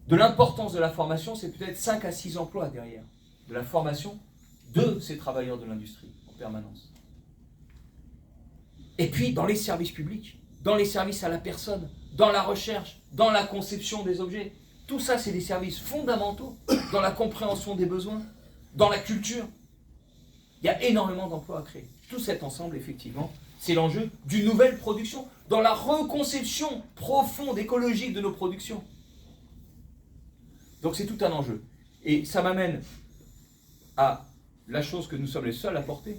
de l'importance de la formation, c'est peut-être 5 à 6 emplois derrière, de la formation de ces travailleurs de l'industrie en permanence. Et puis dans les services publics, dans les services à la personne, dans la recherche, dans la conception des objets, tout ça c'est des services fondamentaux dans la compréhension des besoins, dans la culture. Il y a énormément d'emplois à créer. Tout cet ensemble, effectivement, c'est l'enjeu d'une nouvelle production, dans la reconception profonde, écologique de nos productions. Donc c'est tout un enjeu. Et ça m'amène à la chose que nous sommes les seuls à porter,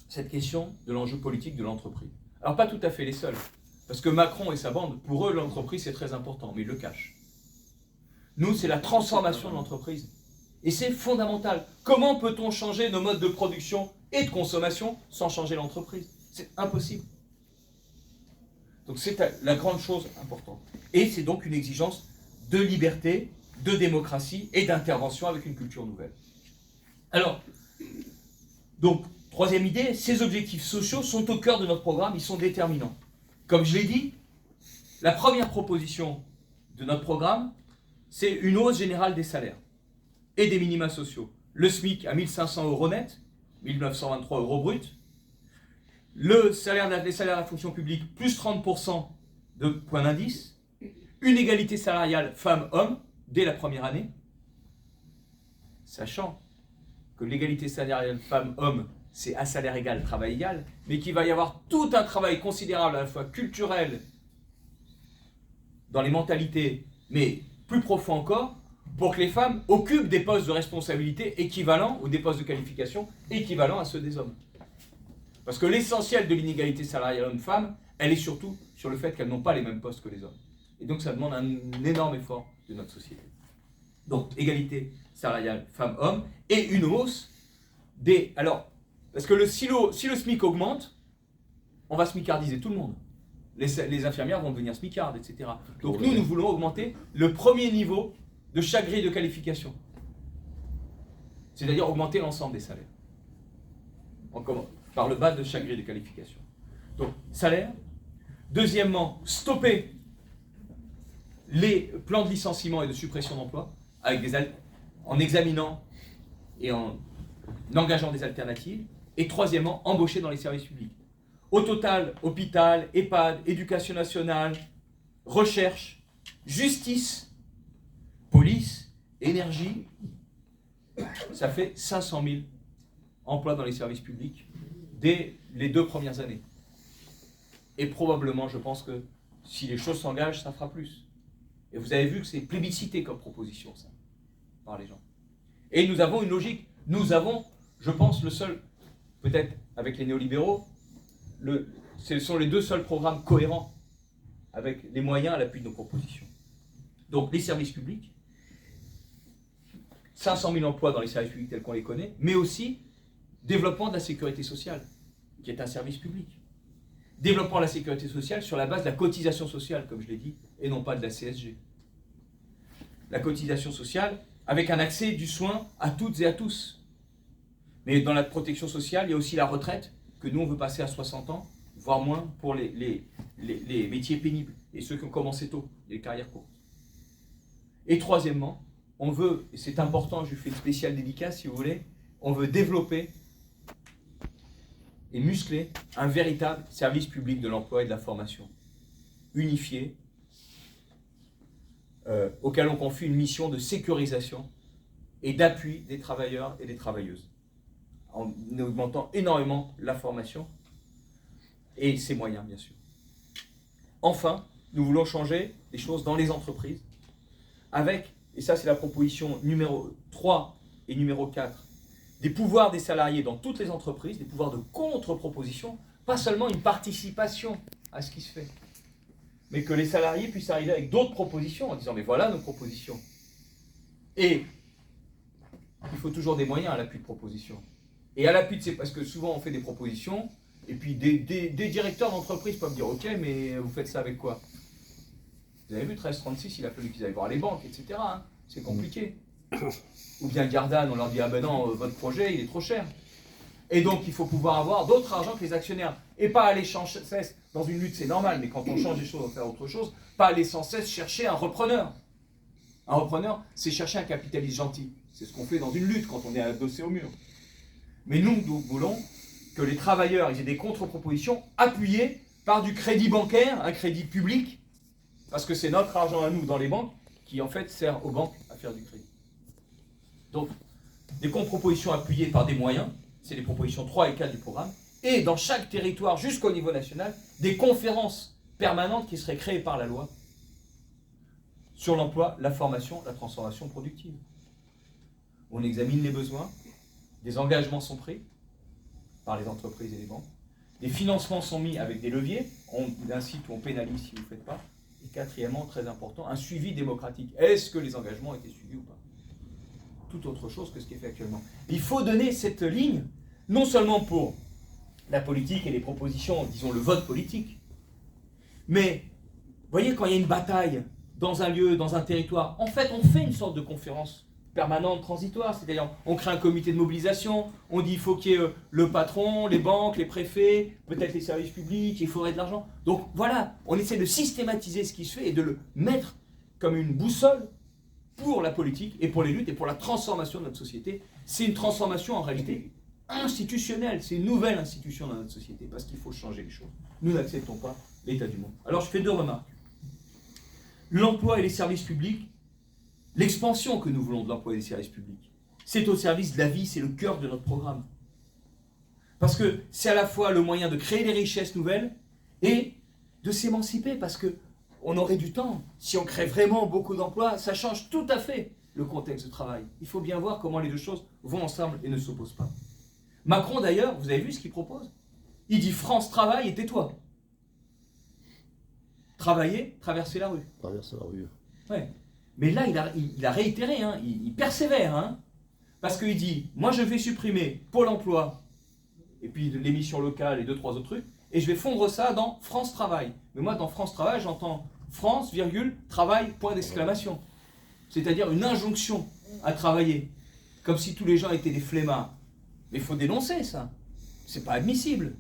cette question de l'enjeu politique de l'entreprise. Alors pas tout à fait les seuls, parce que Macron et sa bande, pour eux l'entreprise c'est très important, mais ils le cachent. Nous c'est la transformation de l'entreprise, et c'est fondamental. Comment peut-on changer nos modes de production et de consommation sans changer l'entreprise? C'est impossible. Donc c'est la grande chose importante. Et c'est donc une exigence de liberté, de démocratie et d'intervention avec une culture nouvelle. Alors, donc, troisième idée, ces objectifs sociaux sont au cœur de notre programme, ils sont déterminants. Comme je l'ai dit, la première proposition de notre programme, c'est une hausse générale des salaires et des minima sociaux. Le SMIC à 1 500 € net, 1 923 € brut. Les salaires de la fonction publique, plus 30% de point d'indice. Une égalité salariale femmes-hommes dès la première année. Sachant que l'égalité salariale femmes-hommes, c'est à salaire égal, travail égal, mais qu'il va y avoir tout un travail considérable à la fois culturel, dans les mentalités, mais plus profond encore, pour que les femmes occupent des postes de responsabilité équivalents, ou des postes de qualification équivalents à ceux des hommes. Parce que l'essentiel de l'inégalité salariale homme-femme, elle est surtout sur le fait qu'elles n'ont pas les mêmes postes que les hommes. Et donc ça demande un énorme effort de notre société. Donc égalité salariale femmes-hommes, et une hausse des... Alors, parce que si le SMIC augmente, on va smicardiser tout le monde. Les infirmières vont devenir smicardes, etc. Donc nous voulons augmenter le premier niveau de chaque grille de qualification. C'est-à-dire augmenter l'ensemble des salaires. Par le bas de chaque grille de qualification. Donc, salaire. Deuxièmement, stopper les plans de licenciement et de suppression d'emplois en examinant et en engageant des alternatives. Et troisièmement, embaucher dans les services publics. Au total, hôpital, EHPAD, éducation nationale, recherche, justice, police, énergie, ça fait 500 000 emplois dans les services publics dès les 2 premières années. Et probablement, je pense que si les choses s'engagent, ça fera plus. Et vous avez vu que c'est plébiscité comme proposition, ça, par les gens. Et nous avons une logique. Nous avons, je pense, le seul, peut-être avec les néolibéraux, ce sont les 2 seuls programmes cohérents avec les moyens à l'appui de nos propositions. Donc les services publics, 500 000 emplois dans les services publics tels qu'on les connaît, mais aussi développement de la sécurité sociale, qui est un service public. Développement de la sécurité sociale sur la base de la cotisation sociale, comme je l'ai dit, et non pas de la CSG. La cotisation sociale avec un accès du soin à toutes et à tous. Mais dans la protection sociale, il y a aussi la retraite, que nous on veut passer à 60 ans, voire moins pour les métiers pénibles, et ceux qui ont commencé tôt, les carrières courtes. Et troisièmement, on veut, et c'est important, je lui fais une spéciale dédicace si vous voulez, on veut développer et muscler un véritable service public de l'emploi et de la formation, unifié, auquel on confie une mission de sécurisation et d'appui des travailleurs et des travailleuses, en augmentant énormément la formation et ses moyens, bien sûr. Enfin, nous voulons changer les choses dans les entreprises, avec, et ça c'est la proposition numéro 3 et numéro 4, des pouvoirs des salariés dans toutes les entreprises, des pouvoirs de contre-proposition, pas seulement une participation à ce qui se fait, mais que les salariés puissent arriver avec d'autres propositions en disant « mais voilà nos propositions ». Et il faut toujours des moyens à l'appui de propositions. Et à l'appui de ces... Parce que souvent on fait des propositions, et puis des directeurs d'entreprise peuvent dire « ok, mais vous faites ça avec quoi ?» Vous avez vu, 1336, il a fallu qu'ils aillent voir les banques, etc. Hein. C'est compliqué. Ou bien Gardanne, on leur dit « ah ben non, votre projet, il est trop cher ». Et donc, il faut pouvoir avoir d'autres argent que les actionnaires. Et pas aller sans cesse dans une lutte, c'est normal, mais quand on change les choses, on va faire autre chose. Pas aller sans cesse chercher un repreneur. Un repreneur, c'est chercher un capitaliste gentil. C'est ce qu'on fait dans une lutte quand on est adossé au mur. Mais nous voulons que les travailleurs aient des contre-propositions appuyées par du crédit bancaire, un crédit public, parce que c'est notre argent à nous dans les banques qui en fait sert aux banques à faire du crédit. Donc, des contre-propositions appuyées par des moyens, c'est les propositions 3 et 4 du programme, et dans chaque territoire, jusqu'au niveau national, des conférences permanentes qui seraient créées par la loi sur l'emploi, la formation, la transformation productive. On examine les besoins, des engagements sont pris par les entreprises et les banques, des financements sont mis avec des leviers, on incite ou on pénalise si vous ne le faites pas, et quatrièmement, très important, un suivi démocratique. Est-ce que les engagements ont été suivis ou pas? Tout autre chose que ce qui est fait actuellement. Il faut donner cette ligne, non seulement pour la politique et les propositions, disons le vote politique, mais, vous voyez, quand il y a une bataille dans un lieu, dans un territoire, en fait, on fait une sorte de conférence permanente, transitoire, c'est-à-dire on crée un comité de mobilisation, on dit il faut qu'il y ait le patron, les banques, les préfets, peut-être les services publics, il faudrait de l'argent. Donc voilà, on essaie de systématiser ce qui se fait et de le mettre comme une boussole pour la politique et pour les luttes et pour la transformation de notre société. C'est une transformation en réalité institutionnelle, c'est une nouvelle institution dans notre société parce qu'il faut changer les choses. Nous n'acceptons pas l'état du monde. Alors je fais deux remarques. L'emploi et les services publics, l'expansion que nous voulons de l'emploi et des services publics, c'est au service de la vie, c'est le cœur de notre programme. Parce que c'est à la fois le moyen de créer des richesses nouvelles et de s'émanciper, parce qu'on aurait du temps. Si on crée vraiment beaucoup d'emplois, ça change tout à fait le contexte de travail. Il faut bien voir comment les deux choses vont ensemble et ne s'opposent pas. Macron d'ailleurs, vous avez vu ce qu'il propose? Il dit France travaille et tais-toi. Travailler, traverser la rue. Traverser la rue. Ouais. Mais là, il a réitéré, hein, il persévère, hein, parce qu'il dit, moi je vais supprimer Pôle emploi, et puis les missions locales et 2-3 autres trucs, et je vais fondre ça dans France Travail. Mais moi, dans France Travail, j'entends France, virgule, travail, point d'exclamation. C'est-à-dire une injonction à travailler, comme si tous les gens étaient des flemmards. Mais il faut dénoncer ça, c'est pas admissible.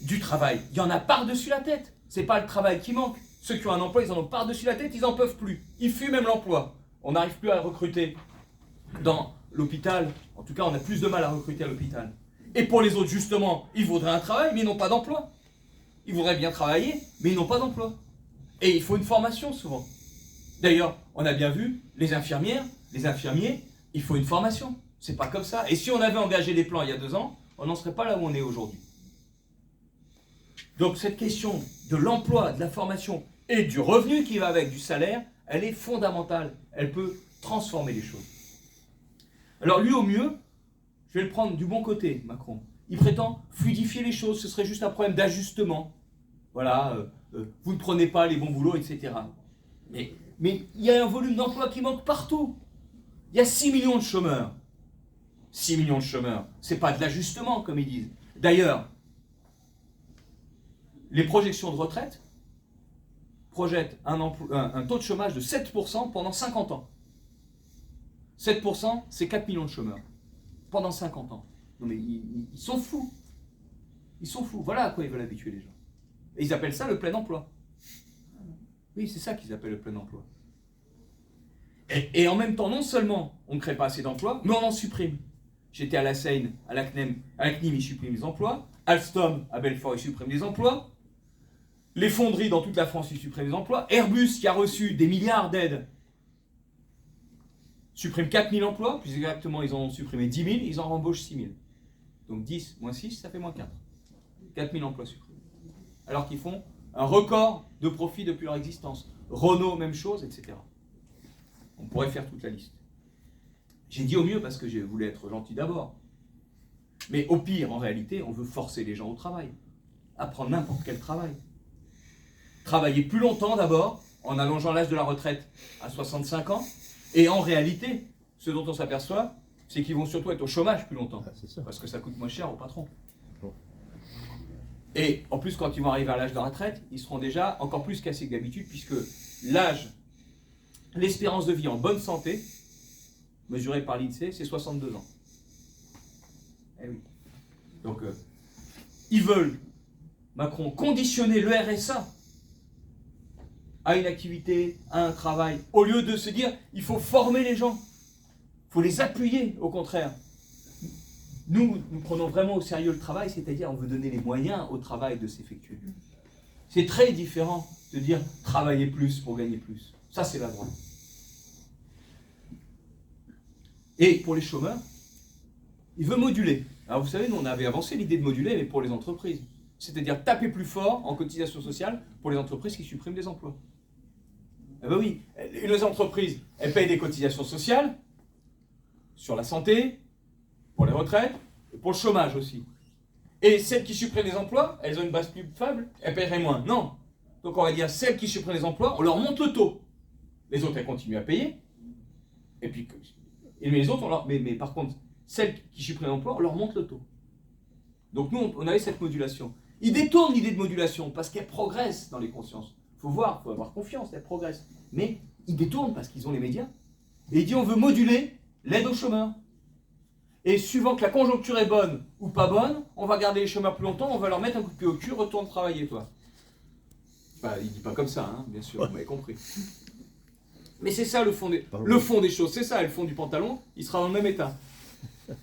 Du travail, il y en a par-dessus la tête, c'est pas le travail qui manque. Ceux qui ont un emploi, ils en ont par-dessus la tête, ils n'en peuvent plus. Ils fuient même l'emploi. On n'arrive plus à recruter dans l'hôpital. En tout cas, on a plus de mal à recruter à l'hôpital. Et pour les autres, justement, ils voudraient un travail, mais ils n'ont pas d'emploi. Ils voudraient bien travailler, mais ils n'ont pas d'emploi. Et il faut une formation, souvent. D'ailleurs, on a bien vu, les infirmières, les infirmiers, il faut une formation. C'est pas comme ça. Et si on avait engagé les plans il y a 2 ans, on n'en serait pas là où on est aujourd'hui. Donc cette question de l'emploi, de la formation et du revenu qui va avec, du salaire, elle est fondamentale. Elle peut transformer les choses. Alors lui, au mieux, je vais le prendre du bon côté, Macron. Il prétend fluidifier les choses, ce serait juste un problème d'ajustement. Voilà, vous ne prenez pas les bons boulots, etc. Mais il y a un volume d'emploi qui manque partout. Il y a 6 millions de chômeurs. 6 millions de chômeurs. C'est pas de l'ajustement, comme ils disent. D'ailleurs, les projections de retraite projettent un taux de chômage de 7% pendant 50 ans. 7%, c'est 4 millions de chômeurs. Pendant 50 ans. Non mais ils sont fous. Ils sont fous. Voilà à quoi ils veulent habituer les gens. Et ils appellent ça le plein emploi. Oui, c'est ça qu'ils appellent le plein emploi. Et en même temps, non seulement on ne crée pas assez d'emplois, mais on en supprime. J'étais à la Seine, à la CNIM, ils suppriment les emplois. Alstom, à Belfort, ils suppriment des emplois. Les fonderies dans toute la France, ils suppriment des emplois. Airbus, qui a reçu des milliards d'aides, supprime 4 000 emplois. Plus exactement, ils en ont supprimé 10 000, ils en rembauchent 6 000. Donc 10 moins 6, ça fait moins 4. 4 000 emplois supprimés. Alors qu'ils font un record de profit depuis leur existence. Renault, même chose, etc. On pourrait faire toute la liste. J'ai dit au mieux parce que je voulais être gentil d'abord. Mais au pire, en réalité, on veut forcer les gens au travail. À prendre n'importe quel travail. Travailler plus longtemps d'abord, en allongeant l'âge de la retraite à 65 ans. Et en réalité, ce dont on s'aperçoit, c'est qu'ils vont surtout être au chômage plus longtemps. Ah, c'est ça. Parce que ça coûte moins cher au patron. Bon. Et en plus, quand ils vont arriver à l'âge de la retraite, ils seront déjà encore plus cassés que d'habitude, puisque l'espérance de vie en bonne santé, mesurée par l'INSEE, c'est 62 ans. Eh oui. Donc, ils veulent Macron, conditionner le RSA à une activité, à un travail, au lieu de se dire il faut former les gens, il faut les appuyer, au contraire. Nous prenons vraiment au sérieux le travail, c'est-à-dire on veut donner les moyens au travail de s'effectuer. C'est très différent de dire travailler plus pour gagner plus. Ça, c'est la droite. Et pour les chômeurs, il veut moduler. Alors vous savez, nous on avait avancé l'idée de moduler, mais pour les entreprises. C'est-à-dire taper plus fort en cotisation sociale pour les entreprises qui suppriment des emplois. Eh bien oui, les entreprises, elles payent des cotisations sociales sur la santé, pour les retraites, et pour le chômage aussi. Et celles qui suppriment les emplois, elles ont une base plus faible, elles paieraient moins. Non. Donc on va dire, celles qui suppriment les emplois, on leur monte le taux. Les autres, elles continuent à payer. Et puis, les autres, mais par contre, celles qui suppriment l'emploi, on leur monte le taux. Donc nous, on avait cette modulation. Ils détournent l'idée de modulation parce qu'elle progresse dans les consciences. Il faut voir, il faut avoir confiance, elle progresse. Mais ils détournent parce qu'ils ont les médias. Et ils disent, on veut moduler l'aide aux chômeurs. Et suivant que la conjoncture est bonne ou pas bonne, on va garder les chômeurs plus longtemps, on va leur mettre un coup de pied au cul, retourne travailler, toi. Bah, il dit pas comme ça, hein, bien sûr, vous m'avez compris. Mais c'est ça le fond des choses, c'est ça, le fond du pantalon, il sera dans le même état.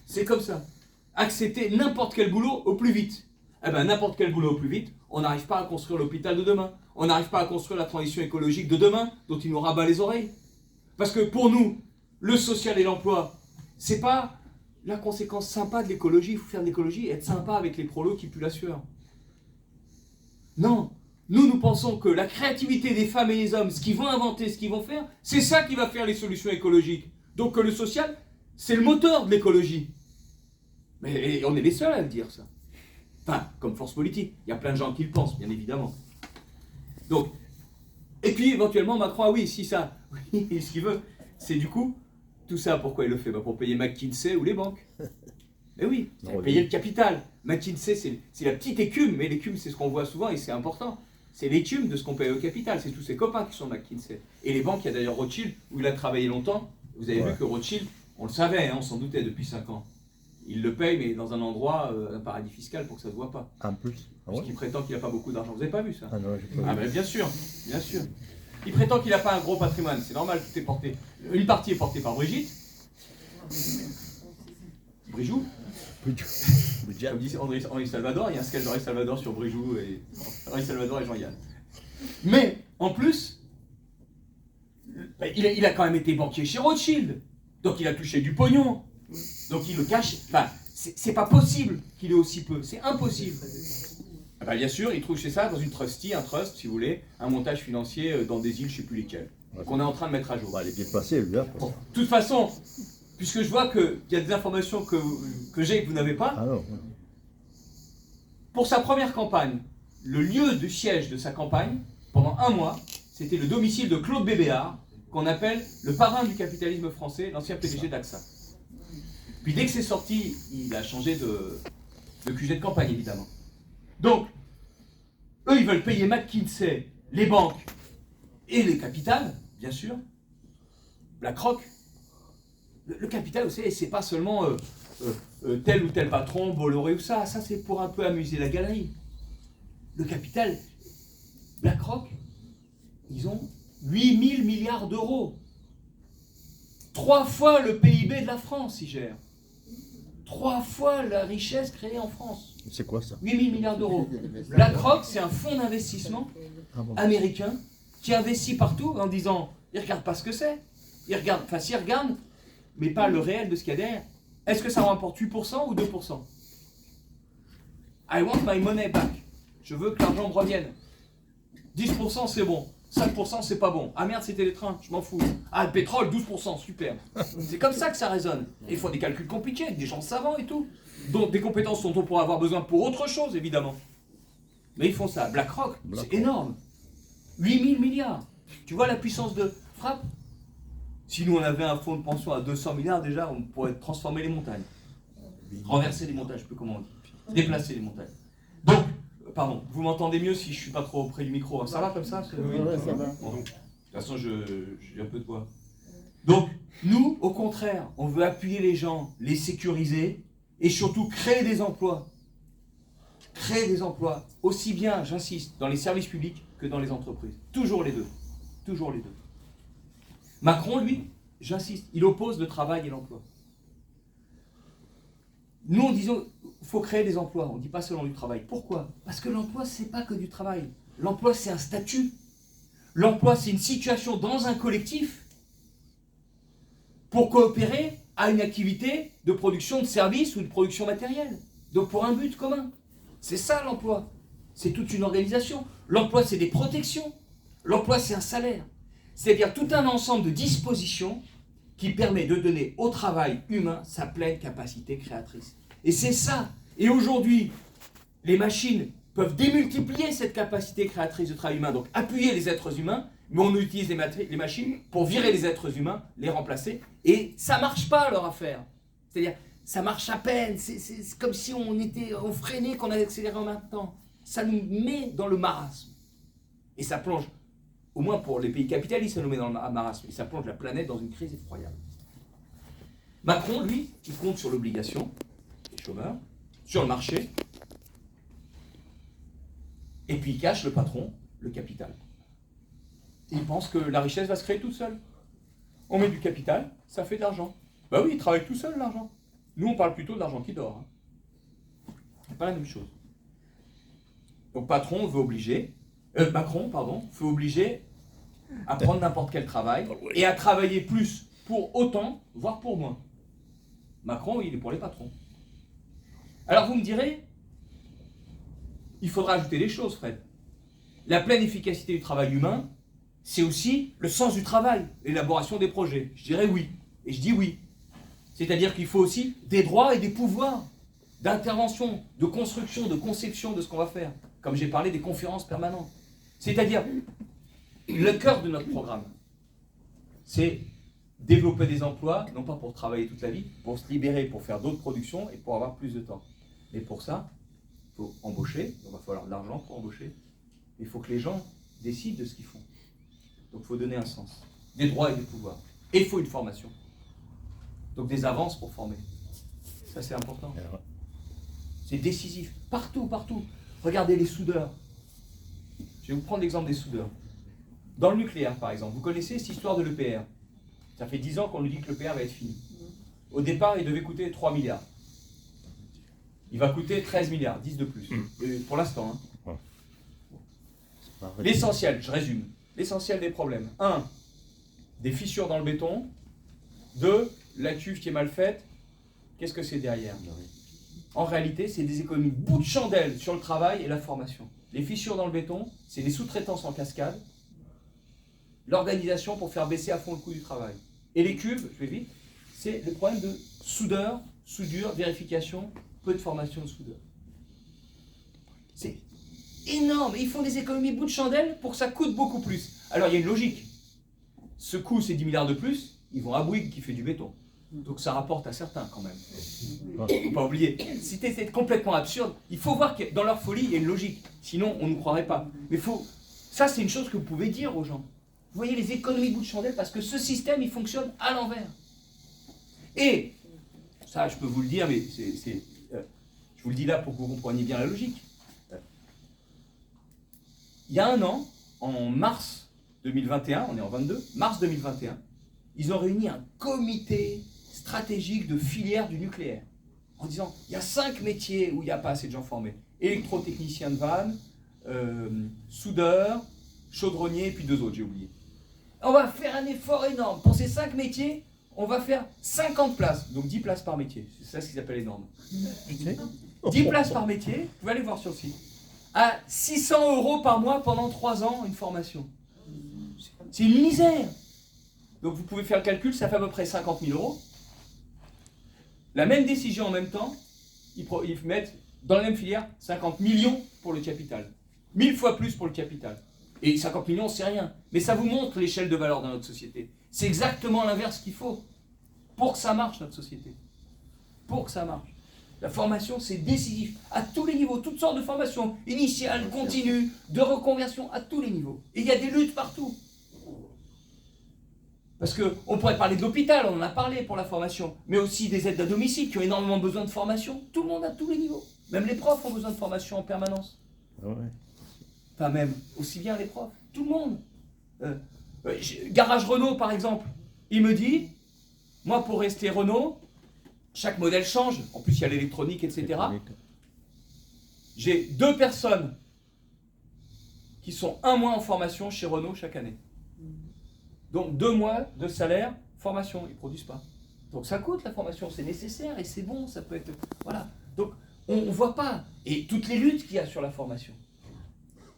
C'est comme ça. Accepter n'importe quel boulot au plus vite. Eh bien, n'importe quel boulot au plus vite, on n'arrive pas à construire l'hôpital de demain. On n'arrive pas à construire la transition écologique de demain, dont il nous rabat les oreilles. Parce que pour nous, le social et l'emploi, c'est pas la conséquence sympa de l'écologie. Il faut faire de l'écologie et être sympa avec les prolos qui puent la sueur. Non. Nous pensons que la créativité des femmes et des hommes, ce qu'ils vont inventer, ce qu'ils vont faire, c'est ça qui va faire les solutions écologiques. Donc que le social, c'est le moteur de l'écologie. Mais on est les seuls à le dire, ça. Enfin, comme force politique. Il y a plein de gens qui le pensent, bien évidemment. Donc, et puis éventuellement, Macron, ah oui, si ça, oui, ce qu'il veut, c'est du coup, tout ça, pourquoi il le fait? Pour payer McKinsey ou les banques. Mais oui, payer le capital. McKinsey, c'est la petite écume, mais l'écume, c'est ce qu'on voit souvent et c'est important. C'est l'écume de ce qu'on paye au capital. C'est tous ses copains qui sont McKinsey. Et les banques, il y a d'ailleurs Rothschild, où il a travaillé longtemps. Vous avez vu que Rothschild, on le savait, hein, on s'en doutait depuis 5 ans. Il le paye, mais dans un endroit, un paradis fiscal, pour que ça ne se voit pas. En plus. Parce qu'il prétend qu'il n'a pas beaucoup d'argent. Vous n'avez pas vu ça? Ah non, j'ai pas vu. Ben bien sûr, bien sûr. Il prétend qu'il n'a pas un gros patrimoine. C'est normal, tout est porté. Une partie est portée par Brigitte. Brijoux. Comme dit Henri Salvador, il y a un sketch d'Henri Salvador sur Brijoux et Henri Salvador et Jean-Yann. Mais, en plus, il a quand même été banquier chez Rothschild. Donc il a touché du pognon. Donc il le cache. Enfin, c'est pas possible qu'il ait aussi peu. C'est impossible. Ah ben, bien sûr, il trouve chez ça dans une trustee, un trust, si vous voulez, un montage financier dans des îles, je ne sais plus lesquelles, qu'on est en train de mettre à jour. Bah, il est bien passé, lui. Hein, bon, de toute façon, puisque je vois qu'il y a des informations que j'ai et que vous n'avez pas, pour sa première campagne, le lieu de siège de sa campagne, pendant 1 mois, c'était le domicile de Claude Bébéard, qu'on appelle le parrain du capitalisme français, l'ancien PDG d'AXA. Puis dès que c'est sorti, il a changé de QG de campagne, évidemment. Donc, eux, ils veulent payer McKinsey, les banques et les capitales, bien sûr. BlackRock. Le capital, vous savez, c'est pas seulement tel ou tel patron, Bolloré ou ça. Ça, c'est pour un peu amuser la galerie. Le capital, BlackRock, ils ont 8 000 milliards d'euros. 3 fois le PIB de la France, ils gèrent. 3 fois la richesse créée en France. C'est quoi ça? 8 000 milliards d'euros. BlackRock, c'est un fonds d'investissement américain qui investit partout en disant, il ne regarde pas ce que c'est. Il regarde, enfin s'il regarde, mais pas le réel de ce qu'il y a derrière. Est-ce que ça rapporte 8% ou 2%? I want my money back. Je veux que l'argent me revienne. 10% c'est bon. 5% c'est pas bon. Ah merde, c'était les trains, je m'en fous. Ah, le pétrole, 12%, super. C'est comme ça que ça résonne. Et il faut des calculs compliqués, avec des gens savants et tout. Donc des compétences dont on pourra avoir besoin pour autre chose, évidemment. Mais ils font ça. BlackRock, c'est énorme. 8 000 milliards. Tu vois la puissance de frappe? Si nous on avait un fonds de pension à 200 milliards, déjà, on pourrait transformer les montagnes. Renverser les montagnes, je sais plus comment on dit. Déplacer les montagnes. Donc, pardon, vous m'entendez mieux si je suis pas trop près du micro. Ça va comme ça? Oui, ça va. Bon, de toute façon, j'ai un peu de voix. Donc, nous, au contraire, on veut appuyer les gens, les sécuriser et surtout créer des emplois. créer des emplois, aussi bien, j'insiste, dans les services publics que dans les entreprises. Toujours les deux. Toujours les deux. Macron, lui, j'insiste, il oppose le travail et l'emploi. Nous, on disait, il faut créer des emplois, on ne dit pas seulement du travail. Pourquoi? Parce que l'emploi, ce n'est pas que du travail. L'emploi, c'est un statut. L'emploi, c'est une situation dans un collectif pour coopérer à une activité de production de services ou de production matérielle. Donc pour un but commun. C'est ça l'emploi. C'est toute une organisation. L'emploi, c'est des protections. L'emploi, c'est un salaire. C'est-à-dire tout un ensemble de dispositions qui permet de donner au travail humain sa pleine capacité créatrice. Et c'est ça. Et aujourd'hui, les machines peuvent démultiplier cette capacité créatrice de travail humain, donc appuyer les êtres humains, mais on utilise les machines pour virer les êtres humains, les remplacer, et ça ne marche pas leur affaire. C'est-à-dire, ça marche à peine, c'est comme si on freinait, qu'on avait accéléré en même temps. Ça nous met dans le marasme. Et ça plonge, au moins pour les pays capitalistes, ça nous met dans le marasme, et ça plonge la planète dans une crise effroyable. Macron, lui, il compte sur l'obligation des chômeurs, sur le marché, et puis il cache le patron, le capital. Il pense que la richesse va se créer toute seule. On met du capital, ça fait de l'argent. Bah oui, il travaille tout seul, l'argent. Nous, on parle plutôt de l'argent qui dort. C'est pas la même chose. Donc Macron veut obliger à prendre n'importe quel travail et à travailler plus pour autant, voire pour moins. Macron, il est pour les patrons. Alors vous me direz, il faudra ajouter des choses, Fred. La pleine efficacité du travail humain, c'est aussi le sens du travail, l'élaboration des projets. Je dirais oui, et je dis oui. C'est-à-dire qu'il faut aussi des droits et des pouvoirs d'intervention, de construction, de conception de ce qu'on va faire. Comme j'ai parlé des conférences permanentes. C'est-à-dire, le cœur de notre programme, c'est développer des emplois, non pas pour travailler toute la vie, pour se libérer, pour faire d'autres productions et pour avoir plus de temps. Mais pour ça, il faut embaucher, donc il va falloir de l'argent pour embaucher. Il faut que les gens décident de ce qu'ils font. Donc il faut donner un sens, des droits et des pouvoirs. Et il faut une formation. Donc des avances pour former. Ça c'est important. C'est décisif. Partout, partout. Regardez les soudeurs. Je vais vous prendre l'exemple des soudeurs. Dans le nucléaire, par exemple, vous connaissez cette histoire de l'EPR. Ça fait 10 ans qu'on nous dit que l'EPR va être fini. Au départ, il devait coûter 3 milliards. Il va coûter 13 milliards, 10 de plus. Pour l'instant. Hein. L'essentiel, je résume. L'essentiel des problèmes. 1. Des fissures dans le béton. 2. La cuve qui est mal faite. Qu'est-ce que c'est derrière? En réalité, c'est des économies bout de chandelle sur le travail et la formation. Les fissures dans le béton, c'est les sous-traitances en cascade. L'organisation pour faire baisser à fond le coût du travail. Et les cuves, je vais vite, c'est le problème de soudeur, soudure, vérification, peu de formation de soudeur. C'est énorme. Et ils font des économies bout de chandelle pour que ça coûte beaucoup plus. Alors il y a une logique. Ce coût, c'est 10 milliards de plus, ils vont à Bouygues qui fait du béton. Donc ça rapporte à certains quand même. Il ne faut pas oublier. Si c'est complètement absurde, il faut voir que dans leur folie, il y a une logique. Sinon, on ne nous croirait pas. Mais ça, c'est une chose que vous pouvez dire aux gens. Vous voyez les économies bout de chandelle parce que ce système, il fonctionne à l'envers. Et, ça, je peux vous le dire, mais je vous le dis là pour que vous compreniez bien la logique. Il y a un an, en mars 2021, on est en 22, mars 2021, ils ont réuni un comité stratégique de filière du nucléaire, en disant, il y a 5 métiers où il n'y a pas assez de gens formés. Électrotechnicien de vanne, soudeur, chaudronnier, et puis 2 autres, j'ai oublié. On va faire un effort énorme. Pour ces 5 métiers, on va faire 50 places, donc 10 places par métier. C'est ça ce qu'ils appellent les normes. 10 places par métier, vous pouvez aller voir sur le site. À 600 € par mois pendant 3 ans, une formation. C'est une misère. Donc vous pouvez faire le calcul, ça fait à peu près 50 000 €. La même décision en même temps, ils mettent dans la même filière 50 millions pour le capital. 1000 fois plus pour le capital. Et 50 millions, c'est rien. Mais ça vous montre l'échelle de valeur dans notre société. C'est exactement l'inverse qu'il faut pour que ça marche, notre société. Pour que ça marche. La formation, c'est décisif. À tous les niveaux, toutes sortes de formations. Initiales, continues, de reconversion, à tous les niveaux. Et il y a des luttes partout. Parce qu'on pourrait parler de l'hôpital, on en a parlé pour la formation, mais aussi des aides à domicile qui ont énormément besoin de formation. Tout le monde à tous les niveaux. Même les profs ont besoin de formation en permanence. Ah ouais. Enfin même, aussi bien les profs, tout le monde. Garage Renault par exemple, il me dit, moi pour rester Renault, chaque modèle change, en plus il y a l'électronique, etc. J'ai 2 personnes qui sont 1 mois en formation chez Renault chaque année. Donc 2 mois de salaire, formation, ils ne produisent pas. Donc ça coûte la formation, c'est nécessaire et c'est bon, ça peut être... Voilà. Donc on ne voit pas, et toutes les luttes qu'il y a sur la formation.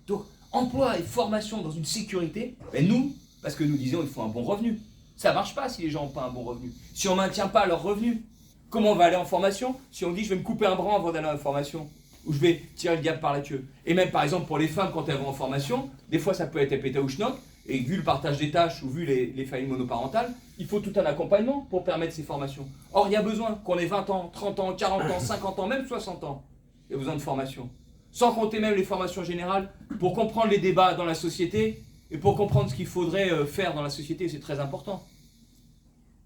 Donc emploi et formation dans une sécurité, ben nous, parce que nous disions il faut un bon revenu. Ça ne marche pas si les gens n'ont pas un bon revenu. Si on ne maintient pas leur revenu, comment on va aller en formation si on dit je vais me couper un bras avant d'aller en formation? Ou je vais tirer le diable par la queue. Et même par exemple pour les femmes quand elles vont en formation, des fois ça peut être épéta ou schnock, et vu le partage des tâches ou vu les familles monoparentales, il faut tout un accompagnement pour permettre ces formations. Or il y a besoin qu'on ait 20 ans, 30 ans, 40 ans, 50 ans, même 60 ans. Il y a besoin de formation. Sans compter même les formations générales pour comprendre les débats dans la société et pour comprendre ce qu'il faudrait faire dans la société, c'est très important.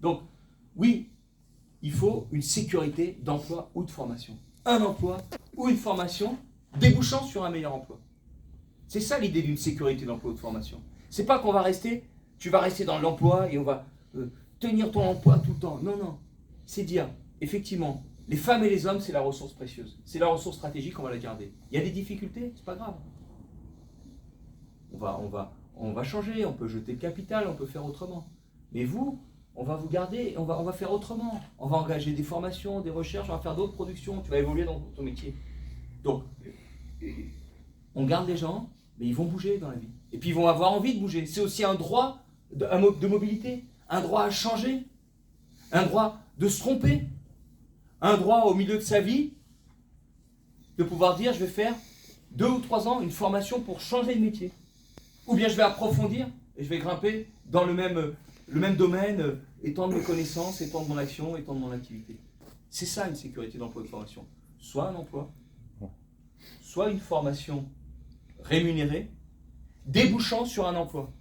Donc oui, il faut une sécurité d'emploi ou de formation. Un emploi ou une formation débouchant sur un meilleur emploi. C'est ça l'idée d'une sécurité d'emploi ou de formation. C'est pas qu'on va rester, tu vas rester dans l'emploi et on va tenir ton emploi tout le temps. Non, non. C'est dire, effectivement, les femmes et les hommes, c'est la ressource précieuse. C'est la ressource stratégique, on va la garder. Il y a des difficultés, c'est pas grave. On va changer, on peut jeter le capital, on peut faire autrement. Mais vous, on va vous garder, on va faire autrement. On va engager des formations, des recherches, on va faire d'autres productions, tu vas évoluer dans ton métier. Donc, on garde les gens, mais ils vont bouger dans la vie. Et puis ils vont avoir envie de bouger. C'est aussi un droit de mobilité, un droit à changer, un droit de se tromper, un droit au milieu de sa vie de pouvoir dire je vais faire 2 ou 3 ans une formation pour changer de métier. Ou bien je vais approfondir et je vais grimper dans le même domaine, étendre mes connaissances, étendre mon action, étendre mon activité. C'est ça une sécurité d'emploi et de formation. Soit un emploi, soit une formation rémunérée, débouchant sur un emploi.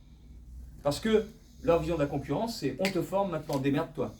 Parce que leur vision de la concurrence, c'est on te forme, maintenant démerde-toi.